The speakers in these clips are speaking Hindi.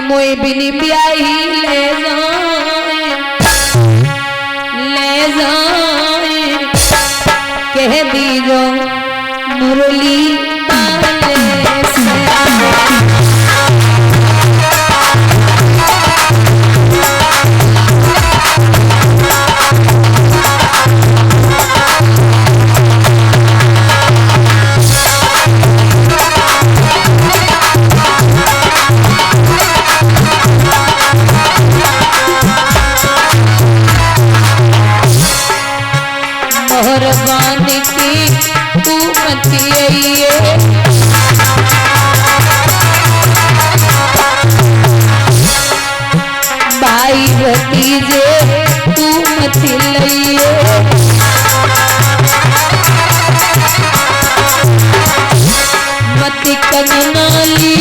मोए बिनी ब्याही ले जाए कह दीजो मुरली भाई भतीजे तू मत लइए मत कननाली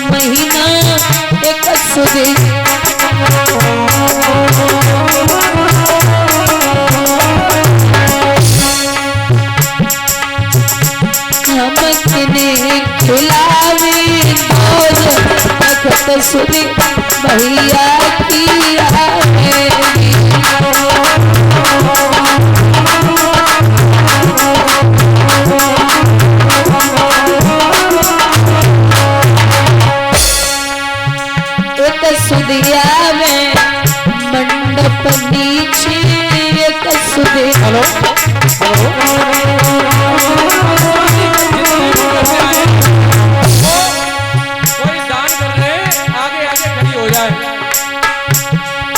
महीना एक सुधी हमने खिलावे तखत सुधी भैया की सुदिया में मंडप नीचे एक सुदे हेलो कोई दान करने आगे आगे खड़ी हो जाए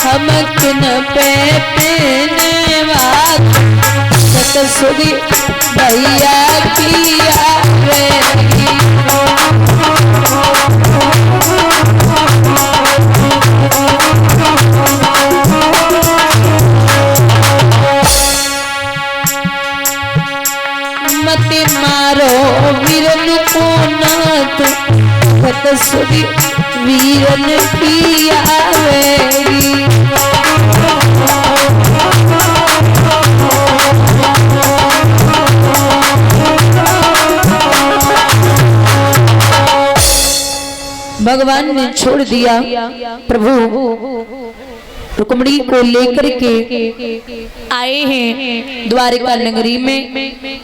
हम किन पे पहने बात सत सुदी भैया की आवेगी मते मारो वीरन को नाथ खत सुधी वीरन की आवेगी भगवान ने छोड़ दिया प्रभु रुक्मिणी को लेकर के आए हैं द्वारिका नगरी में।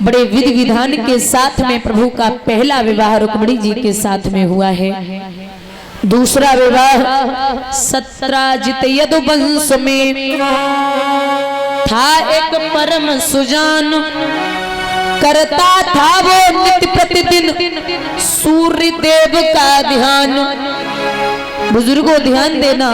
बड़े विधि विधान के साथ में प्रभु का पहला विवाह रुक्मिणी जी के साथ में हुआ है। दूसरा विवाह सत्राजित यदुवंश में था। एक परम सुजान करता था वो नित्य प्रतिदिन सूर्य देव का ध्यान। बुजुर्गों ध्यान देना,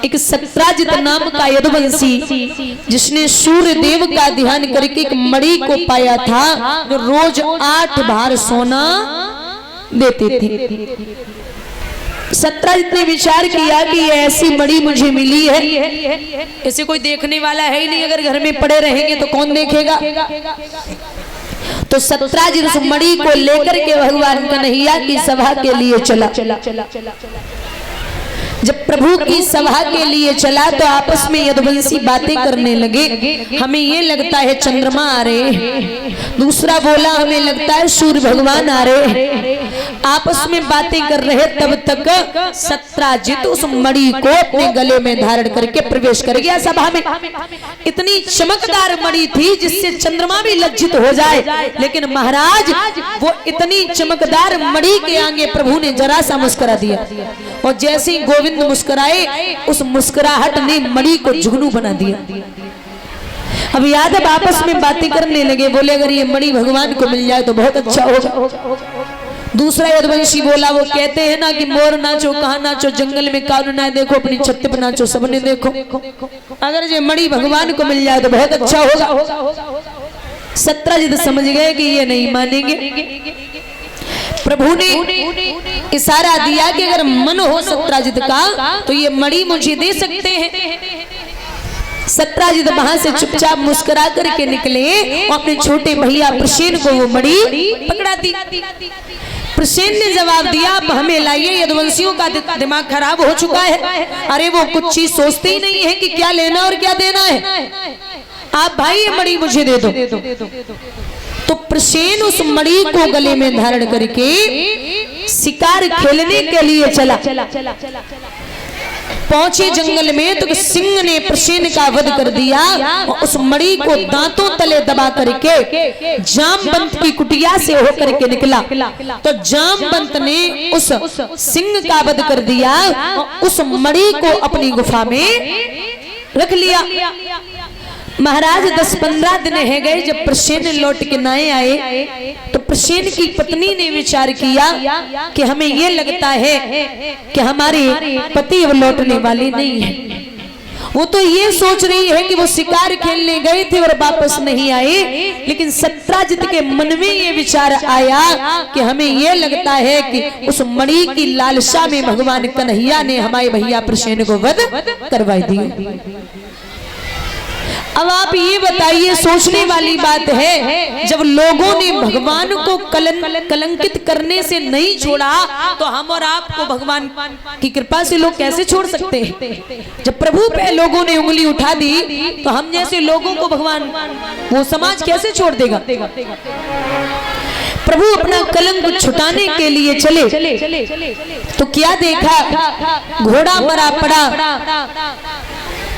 एक सत्राजित नाम का यदुवंशी जिसने सूर्य देव का ध्यान करके एक मणि को पाया था जो रोज 8 बार सोना देते थे। सत्राजित ने विचार किया कि ऐसी मणि मुझे मिली है, ऐसे कोई देखने वाला है ही नहीं, अगर घर में पड़े रहेंगे तो कौन देखेगा। तो सत्राजित उस मणि को लेकर के भगवान कन्हैया की सभा के लिए चला। जब प्रभु की सभा के लिए चला तो आपस में यदुवंशी बातें करने लगे। हमें ये लगता है चंद्रमा आ रहे, दूसरा बोला हमें लगता है सूर्य भगवान आ रहे। आपस में बातें कर रहे, तब तक सत्राजित उस मणि को अपने गले में धारण करके प्रवेश कर गया सभा में। इतनी चमकदार मणि थी जिससे चंद्रमा भी लज्जित हो जाए, लेकिन महाराज वो इतनी चमकदार मणि के आगे प्रभु ने जरा सा मुस्कुरा दिया, और जैसे ही गोविंद मुस्कुराए उस मुस्कुराहट ने मणि को जुगनू बना दिया। अब यादव आपस में बातें करने लगे, बोले अगर ये मणि भगवान को मिल जाए तो बहुत अच्छा होगा। दूसरा यदुवंशी बोला, वो कहते हैं ना कि मोर नाचो कहाँ नाचो, जंगल में कान ना देखो, अपनी छत पर नाचो सबने देखो, अगर ये मणि भगवान को मिल जाए तो बहुत अच्छा होगा। सत्राजित समझ गए कि ये नहीं मानेंगे। प्रभु ने इशारा दिया कि अगर मन हो सत्राजित का तो ये मणि मुझे दे सकते हैं। सत्राजित वहां से चुपचाप मुस्कुरा करके निकले और अपने छोटे भैया प्रसेन को वो मणि पकड़ा दी। प्रसेन ने जवाब दिया, आप हमें लाइए, यदुवंशियों का दिमाग खराब हो चुका है। अरे वो कुछ चीज सोचते ही नहीं है कि क्या लेना और क्या देना है। आप भाई ये मणि मुझे दे दो। तो प्रसेन उस मणि को गले में धारण करके शिकार खेलने के लिए चला। पहुंचे जंगल में तो सिंह ने प्रसेन का वध कर दिया और उस मणि को दांतों तले दबा करके जामवंत की कुटिया से होकर के निकला। तो जामवंत ने उस सिंह का वध कर दिया और उस मणि को अपनी गुफा में रख लिया। महाराज 10-15 दिन है गए, जब प्रसेन लौट के नए आए तो प्रसेन की पत्नी ने विचार किया कि हमें ये लगता है कि हमारे पति अब लौटने वाले नहीं है। वो तो ये सोच रही है कि वो शिकार खेलने गए थे और वापस नहीं आए, लेकिन सत्राजित के मन में ये विचार आया कि हमें ये लगता है कि उस मणि की लालसा में भगवान कन्हैया ने हमारे भैया प्रसेन को वध करवा दिया। अब आप ये बताइए, सोचने वाली बात है, जब लोगों ने भगवान को कलंकित करने से नहीं छोड़ा तो हम और आपको भगवान की कृपा से लोग कैसे छोड़ सकते हैं। जब प्रभु पे लोगों ने उंगली उठा दी तो हम जैसे लोगों को भगवान, वो समाज कैसे छोड़ देगा। प्रभु अपना कलंक छुटाने के लिए चले तो क्या देखा, घोड़ा मरा पड़ा,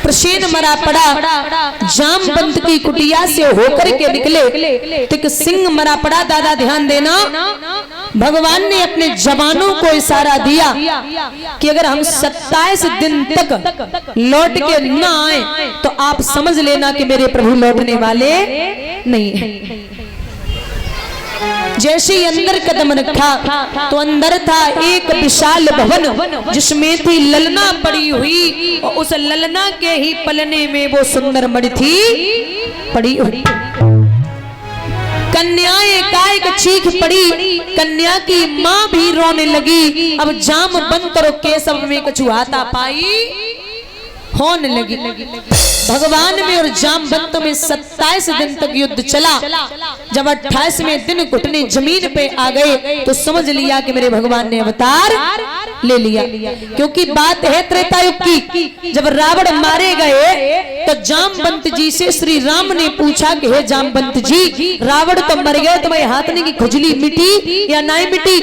प्रसेन मरा पड़ा, जामवंत की कुटिया से होकर के निकले तो एक सिंह मरा पड़ा। दादा ध्यान देना, भगवान ने अपने जवानों को इशारा दिया कि अगर हम 27 दिन तक लौट के न आए तो आप समझ लेना कि मेरे प्रभु लौटने वाले नहीं हैं। जैसे ही अंदर कदम रखा तो अंदर था एक विशाल भवन जिसमें थी ललना पड़ी हुई और उस ललना के ही पलने में वो सुंदर मणि थी पड़ी हुई। कन्या एकाएक चीख पड़ी, कन्या की माँ भी रोने लगी। अब जामवंत और केशव में कछुआता पाई होने लगी। भगवान में और जामवंत में 27 दिन तक युद्ध चला। जब 28वें दिन घुटने जमीन पे आ गए तो समझ लिया कि मेरे भगवान ने अवतार ले लिया। क्योंकि बात है त्रेता युग की, जब रावण मारे गए तो जामवंत जी से श्री राम ने पूछा कि हे जामवंत जी, रावण तो मर गए, तुम्हारे हाथ की खुजली मिटी या नहीं मिटी।